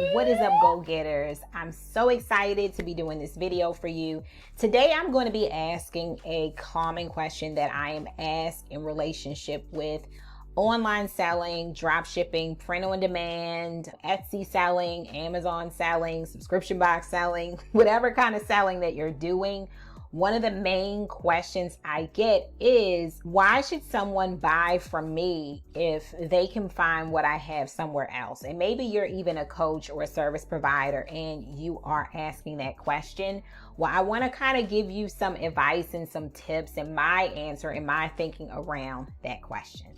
What is up, go-getters? I'm so excited to be doing this video for you. Today, I'm going to be asking a common question that I am asked in relationship with online selling, drop shipping, print on demand, Etsy selling, Amazon selling, subscription box selling, whatever kind of selling that you're doing. One of the main questions I get is, why should someone buy from me if they can find what I have somewhere else? And maybe you're even a coach or a service provider and you are asking that question. Well, I want to kind of give you some advice and some tips and my answer and my thinking around that question.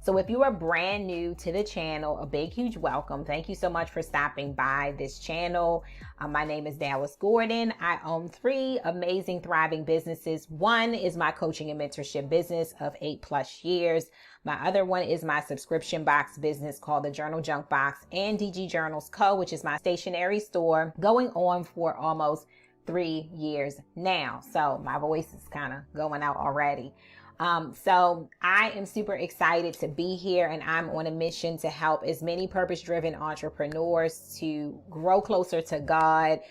So if you are brand new to the channel, a big, huge welcome. Thank you so much for stopping by this channel. My name is Dallas Gordon. I own 3 amazing, thriving businesses. One is my coaching and mentorship business of 8+ years. My other one is my subscription box business called the Journal Junk Box and DG Journals Co., which is my stationery store, going on for almost 3 years now. So my voice is kind of going out already. So I am super excited to be here, and I'm on a mission to help as many purpose-driven entrepreneurs to grow closer to God,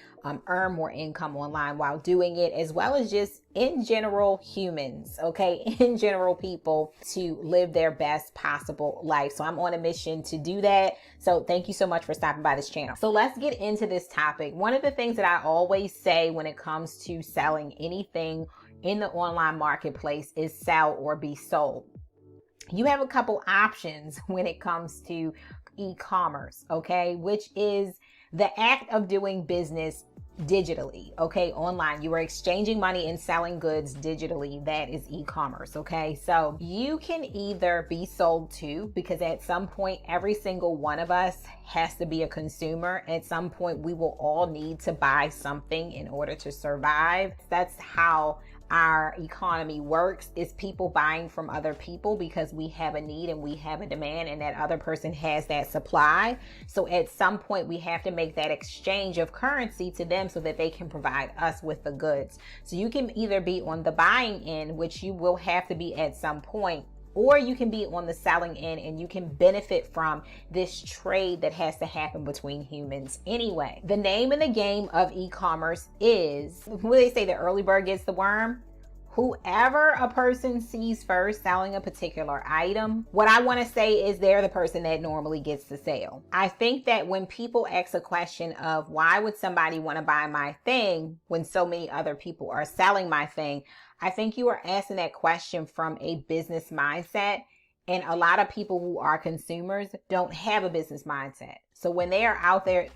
earn more income online while doing it, as well as just in general humans, okay? In general people to live their best possible life. So I'm on a mission to do that. So thank you so much for stopping by this channel. So let's get into this topic. One of the things that I always say when it comes to selling anything in the online marketplace is sell or be sold. You have a couple options when it comes to e-commerce, okay, which is the act of doing business digitally, okay, online. You are exchanging money and selling goods digitally. That is e-commerce, okay? So you can either be sold to, because at some point, every single one of us has to be a consumer. At some point, we will all need to buy something in order to survive. That's how our economy works, is people buying from other people because we have a need and we have a demand and that other person has that supply. So at some point we have to make that exchange of currency to them so that they can provide us with the goods. So you can either be on the buying end, which you will have to be at some point, or you can be on the selling end and you can benefit from this trade that has to happen between humans anyway. The name of the game of e-commerce is, what they say, the early bird gets the worm. Whoever a person sees first selling a particular item, what I want to say is they're the person that normally gets the sale. I think that when people ask a question of why would somebody want to buy my thing when so many other people are selling my thing, I think you are asking that question from a business mindset, and a lot of people who are consumers don't have a business mindset. So when they are out there,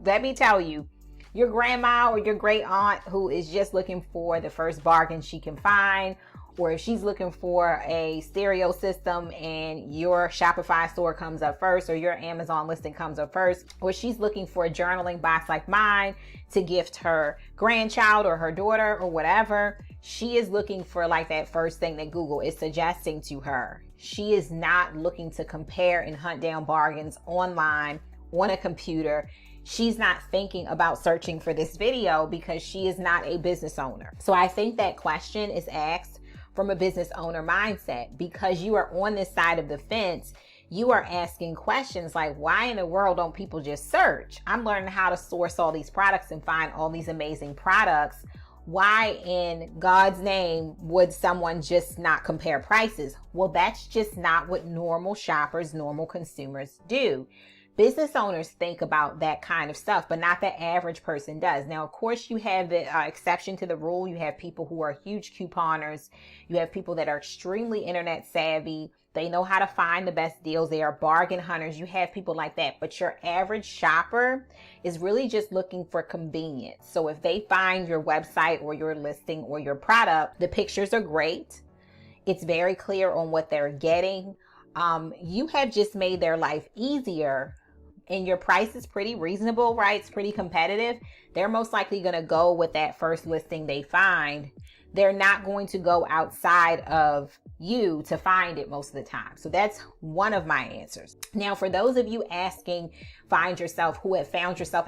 let me tell you, your grandma or your great aunt who is just looking for the first bargain she can find, or if she's looking for a stereo system and your Shopify store comes up first, or your Amazon listing comes up first, or she's looking for a journaling box like mine to gift her grandchild or her daughter or whatever, she is looking for like that first thing that Google is suggesting to her. She is not looking to compare and hunt down bargains online on a computer. She's not thinking about searching for this video because she is not a business owner. So I think that question is asked from a business owner mindset, because you are on this side of the fence. You are asking questions like, why in the world don't people just search? I'm learning how to source all these products and find all these amazing products. Why in God's name would someone just not compare prices? Well, that's just not what normal shoppers, normal consumers do. Business owners think about that kind of stuff, but not the average person does. Now, of course, you have the exception to the rule. You have people who are huge couponers. You have people that are extremely internet savvy. They know how to find the best deals. They are bargain hunters. You have people like that. But your average shopper is really just looking for convenience. So if they find your website or your listing or your product, the pictures are great. It's very clear on what they're getting. You have just made their life easier, and your price is pretty reasonable, right? It's pretty competitive. They're most likely going to go with that first listing they find. They're not going to go outside of you to find it most of the time. So that's one of my answers. Now, for those of you who have found yourself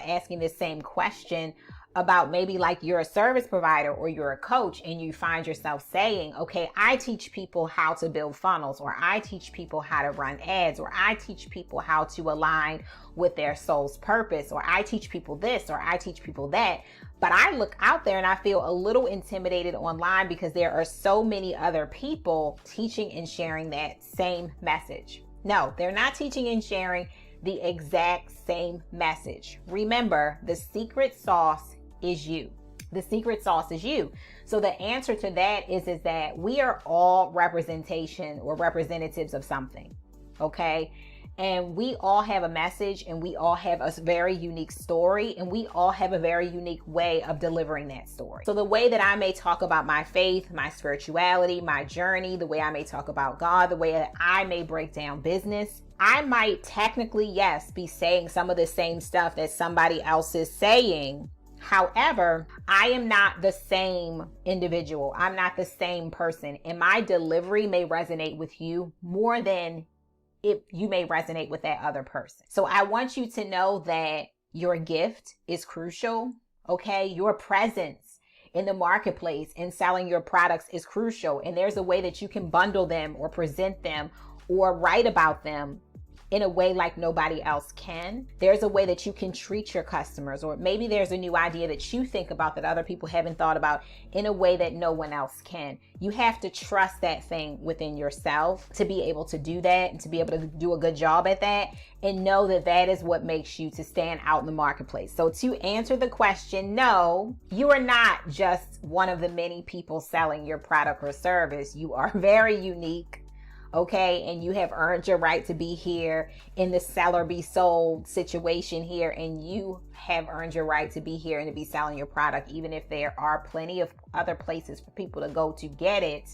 asking the same question about maybe like you're a service provider or you're a coach and you find yourself saying, okay, I teach people how to build funnels, or I teach people how to run ads, or I teach people how to align with their soul's purpose, or I teach people this, or I teach people that. But I look out there and I feel a little intimidated online because there are so many other people teaching and sharing that same message. No, they're not teaching and sharing the exact same message. Remember, the secret sauce is you. The secret sauce is you. So the answer to that is that we are all representation or representatives of something. Okay. And we all have a message, and we all have a very unique story, and we all have a very unique way of delivering that story. So the way that I may talk about my faith, my spirituality, my journey, the way I may talk about God, the way that I may break down business, I might technically, yes, be saying some of the same stuff that somebody else is saying. However, I am not the same individual. I'm not the same person, and my delivery may resonate with you more than if you may resonate with that other person. So I want you to know that your gift is crucial. Okay. Your presence in the marketplace and selling your products is crucial. And there's a way that you can bundle them or present them or write about them in a way like nobody else can. There's a way that you can treat your customers, or maybe there's a new idea that you think about that other people haven't thought about in a way that no one else can. You have to trust that thing within yourself to be able to do that and to be able to do a good job at that, and know that that is what makes you to stand out in the marketplace. So to answer the question, no, you are not just one of the many people selling your product or service. You are very unique. Okay, and you have earned your right to be here in the sell or be sold situation here, and you have earned your right to be here and to be selling your product, even if there are plenty of other places for people to go to get it.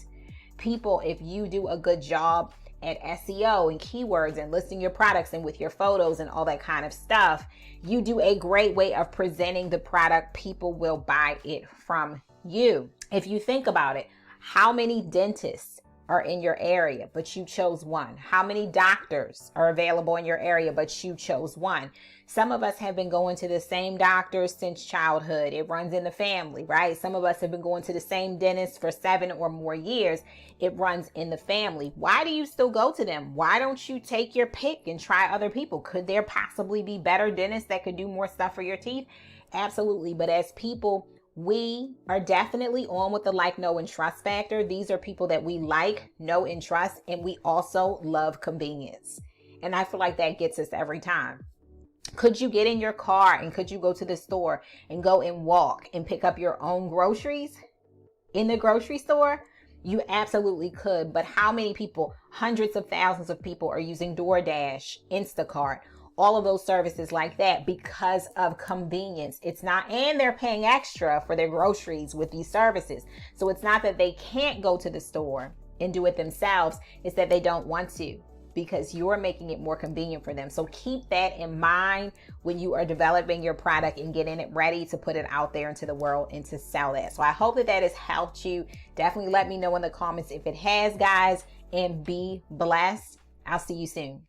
People, if you do a good job at SEO and keywords and listing your products and with your photos and all that kind of stuff, you do a great way of presenting the product. People will buy it from you. If you think about it, how many dentists are in your area, but you chose one? How many doctors are available in your area, but you chose one? Some of us have been going to the same doctors since childhood. It runs in the family, right? Some of us have been going to the same dentist for 7 or more years. It runs in the family. Why do you still go to them? Why don't you take your pick and try other people? Could there possibly be better dentists that could do more stuff for your teeth? Absolutely. But as people, we are definitely on with the like, know, and trust factor. These are people that we like, know, and trust, and we also love convenience. And I feel like that gets us every time. Could you get in your car and could you go to the store and go and walk and pick up your own groceries in the grocery store? You absolutely could. But how many people, hundreds of thousands of people, are using DoorDash, Instacart, all of those services like that because of convenience? It's not, and they're paying extra for their groceries with these services. So it's not that they can't go to the store and do it themselves. It's that they don't want to, because you're making it more convenient for them. So keep that in mind when you are developing your product and getting it ready to put it out there into the world and to sell that. So I hope that that has helped you. Definitely let me know in the comments if it has, guys, and be blessed. I'll see you soon.